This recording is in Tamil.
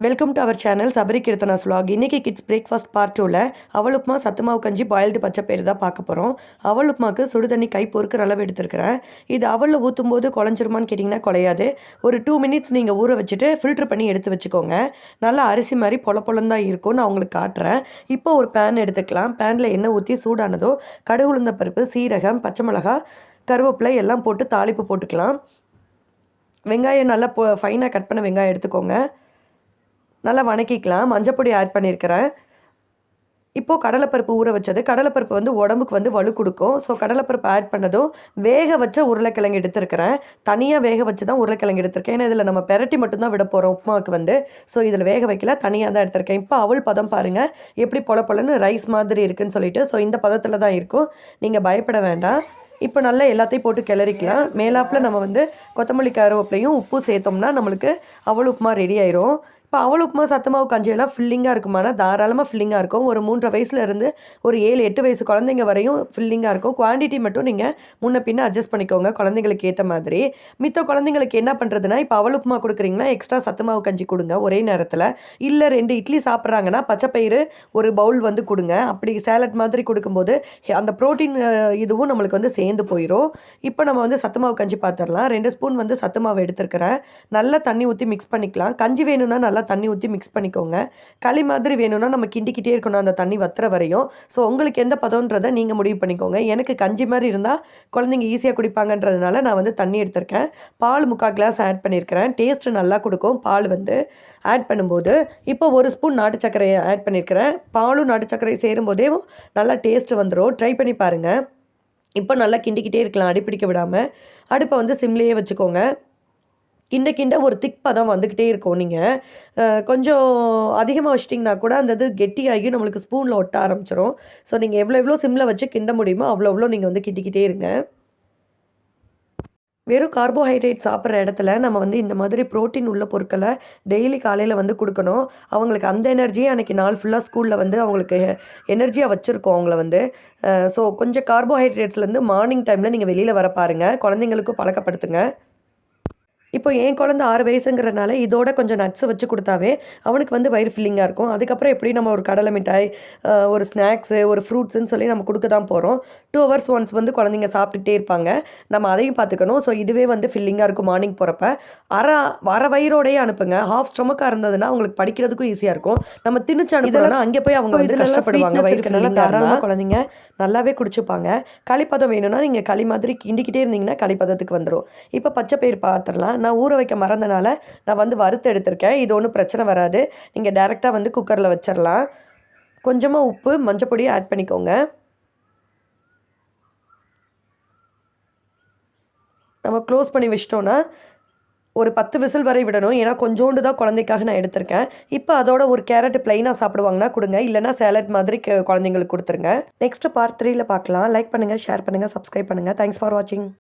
Welcome to our channel Sabari Keerthana's vlog. இன்றைக்கி கிட்ஸ் பிரேக்ஃபாஸ்ட் பார்ட் 2ல் அவல் உப்புமா சத்து மாவு கஞ்சி பாயில்டு பச்சை பயிறு தான் பார்க்க போகிறோம். அவல் உப்புமாவுக்கு சுடு தண்ணி கை பொறுக்கிற அளவு எடுத்துருக்கிறேன். இது அவலில் ஊற்றும் போது குழஞ்சிருமான்னு கேட்டிங்கன்னா குலையாது. ஒரு 2 மினிட்ஸ் நீங்கள் ஊற வச்சுட்டு ஃபில்ட்ரு பண்ணி எடுத்து வச்சுக்கோங்க. நல்லா அரிசி மாதிரி பொலன்னு தான் இருக்கும். நான் உங்களுக்கு காட்டுறேன். இப்போ ஒரு பேன் எடுத்துக்கலாம். பேனில் எண்ணெய் ஊற்றி சூடானதோ கடுகு உளுந்த பருப்பு, சீரகம், பச்சை மிளகா, கருவேப்பிலை எல்லாம் போட்டு தாளிப்பு போட்டுக்கலாம். வெங்காயம் நல்லா ஃபைனாக கட் பண்ண வெங்காயம் எடுத்துக்கோங்க. நல்லா வணக்கிக்கலாம். மஞ்சப்பொடி ஆட் பண்ணியிருக்கிறேன். இப்போது கடலைப்பருப்பு ஊற வச்சது. கடலைப்பருப்பு வந்து உடம்புக்கு வந்து வலு கொடுக்கும். ஸோ கடலைப்பருப்பு ஆட் பண்ணதும் வேக வச்ச உருளைக்கிழங்கு எடுத்துருக்கிறேன். தனியாக வேக வச்சு தான் உருளைக்கிழங்கு எடுத்திருக்கேன். ஏன்னா இதில் நம்ம பெரட்டி மட்டும்தான் விட போகிறோம் உப்புமாவுக்கு வந்து. ஸோ இதில் வேக வைக்கல, தனியாக தான் எடுத்திருக்கேன். இப்போ அவல் பதம் பாருங்கள் எப்படி பொலன்னு ரைஸ் மாதிரி இருக்குதுன்னு சொல்லிட்டு. ஸோ இந்த பதத்தில் தான் இருக்கும். நீங்கள் பயப்பட வேண்டாம். இப்போ நல்லா எல்லாத்தையும் போட்டு கிளறிக்கலாம். மேலாப்பில் நம்ம வந்து கொத்தமல்லி கருவேப்பிலையும் உப்பு சேர்த்தோம்னா நம்மளுக்கு அவல் உப்புமா ரெடி ஆயிரும். இப்போ அவல் உப்புமா சத்து மாவு கஞ்சியெல்லாம் ஃபில்லிங்காக இருக்குமானா தாராளமாக ஃபில்லிங்காக இருக்கும். ஒரு 3.5 வயசுலேருந்து ஒரு 7-8 வயசு குழந்தைங்க வரையும் ஃபில்லிங்காக இருக்கும். குவான்டிட்டி மட்டும் நீங்கள் முன்ன பின்ன அட்ஜஸ்ட் பண்ணிக்கோங்க குழந்தைங்களுக்கு ஏற்ற மாதிரி. மித்த குழந்தைங்களுக்கு என்ன பண்ணுறதுனா, இப்போ அவல் உப்புமா கொடுக்குறீங்கன்னா எக்ஸ்ட்ரா சத்து மாவு கஞ்சி கொடுங்க ஒரே நேரத்தில். இல்லை 2 இட்லி சாப்பிட்றாங்கன்னா பச்சைப்பயிறு ஒரு பவுல் வந்து கொடுங்க. அப்படி சேலட் மாதிரி கொடுக்கும்போது அந்த ப்ரோட்டீன் இதுவும் நம்மளுக்கு வந்து சேர்ந்து போயிடும். இப்போ நம்ம வந்து சத்து மாவு கஞ்சி பார்த்துடலாம். 2 ஸ்பூன் வந்து சத்து மாவு எடுத்துருக்கிறேன். நல்லா தண்ணி ஊற்றி மிக்ஸ் பண்ணிக்கலாம். கஞ்சி வேணும்னா நல்லா தண்ணி ஊற்றி மிக்ஸ் பண்ணிக்கோங்க. களி மாதிரி வேணும்னா நம்ம கிண்டிக்கிட்டே இருக்கணும் அந்த தண்ணி வத்துற வரையும். ஸோ உங்களுக்கு எந்த பதம்ன்றதை நீங்கள் முடிவு பண்ணிக்கோங்க. எனக்கு கஞ்சி மாதிரி இருந்தால் குழந்தைங்க ஈஸியாக குடிப்பாங்கன்றதுனால நான் வந்து தண்ணி எடுத்திருக்கேன். பால் 3/4 கிளாஸ் ஆட் பண்ணியிருக்கிறேன். டேஸ்ட்டு நல்லா கொடுக்கும் பால் வந்து ஆட் பண்ணும்போது. இப்போ 1 ஸ்பூன் நாட்டு சர்க்கரையை ஆட் பண்ணியிருக்கிறேன். பாலும் நாட்டு சர்க்கரை சேரும்போதே நல்லா டேஸ்ட்டு வந்துடும். ட்ரை பண்ணி பாருங்கள். இப்போ நல்லா கிண்டிக்கிட்டே இருக்கலாம் அடிப்பிடிக்க விடாமல். அடுப்பை வந்து சிம்லேயே வச்சுக்கோங்க. கிண்ட ஒரு திக் பதம் வந்துக்கிட்டே இருக்கும். நீங்கள் கொஞ்சம் அதிகமாக வச்சிட்டிங்கன்னா கூட அந்த இது கெட்டியாகி நம்மளுக்கு ஸ்பூனில் ஒட்ட ஆரம்பிச்சிடும். ஸோ நீங்கள் எவ்வளோ சிம்மில் வச்சு கிண்ட முடியுமோ அவ்வளோ நீங்கள் வந்து கிண்டிக்கிட்டே இருங்க. வெறும் கார்போஹைட்ரேட் சாப்பிட்ற இடத்துல நம்ம வந்து இந்த மாதிரி ப்ரோட்டீன் உள்ள பொருட்களை டெய்லி காலையில் வந்து கொடுக்கணும். அவங்களுக்கு அந்த எனர்ஜியை அன்றைக்கி நாள் ஃபுல்லாக ஸ்கூலில் வந்து அவங்களுக்கு எனர்ஜியாக வச்சுருக்கோம் அவங்கள வந்து. ஸோ கொஞ்சம் கார்போஹைட்ரேட்ஸ்லேருந்து மார்னிங் டைமில் நீங்கள் வெளியில் வர பாருங்கள். குழந்தைங்களுக்கும் பழக்கப்படுத்துங்க. இப்போ என் குழந்தை 6 வயசுங்கிறனால இதோட கொஞ்சம் நட்ஸ் வச்சு கொடுத்தாவே அவனுக்கு வந்து வயிறு ஃபில்லிங்காக இருக்கும். அதுக்கப்புறம் எப்படி நம்ம ஒரு கடலை மிட்டாய், ஒரு ஸ்நாக்ஸு, ஒரு ஃப்ரூட்ஸுன்னு சொல்லி நம்ம கொடுக்க தான் போகிறோம். 2 ஹவர்ஸ் ஒன்ஸ் வந்து குழந்தைங்க சாப்பிட்டுட்டே இருப்பாங்க. நம்ம அதையும் பார்த்துக்கணும். ஸோ இதுவே வந்து ஃபில்லிங்காக இருக்கும் மார்னிங் போகிறப்ப. அரை வயிறோடையே அனுப்புங்க. ஹாஃப் ஸ்டொமக்காக இருந்ததுன்னா அவங்களுக்கு படிக்கிறதுக்கும் ஈஸியாக இருக்கும். நம்ம திணிச்சு அனுப்புறோம்னா அங்கே போய் அவங்க வந்து கஷ்டப்படுவாங்க. வயிறு நல்லா தாராளமாக குழந்தைங்க நல்லாவே குடிச்சுப்பாங்க. களிப்பதம் வேணும்னா நீங்கள் களி மாதிரி கிண்டிக்கிட்டே இருந்தீங்கன்னா களிப்பதத்துக்கு வந்துடும். இப்போ பச்சை பயிர் பார்த்துடலாம். நான் ஊற வைக்க மறந்தனால நான் வந்து வறுத்து எடுத்திருக்கேன். இது ஒன்றும் பிரச்சனை வராது. நீங்கள் டைரெக்டாக வந்து குக்கரில் வச்சிடலாம். கொஞ்சமாக உப்பு, மஞ்சப்பொடி ஆட் பண்ணிக்கோங்க. நம்ம க்ளோஸ் பண்ணி வச்சிட்டோன்னா ஒரு 10 விசில் வரை விடணும். ஏன்னா கொஞ்சோண்டு தான் குழந்தைக்காக நான் எடுத்திருக்கேன். இப்போ அதோட ஒரு கேரட் ப்ளைனாக சாப்பிடுவாங்கன்னா கொடுங்க. இல்லைனா சேலட் மாதிரி குழந்தைங்களுக்கு கொடுத்துருங்க. நெக்ஸ்ட் பார்ட் 3ல் பார்க்கலாம். லைக் பண்ணுங்கள், ஷேர் பண்ணுங்கள், சப்ஸ்கிரைப் பண்ணுங்கள். தேங்க்ஸ் ஃபார் வாட்சிங்.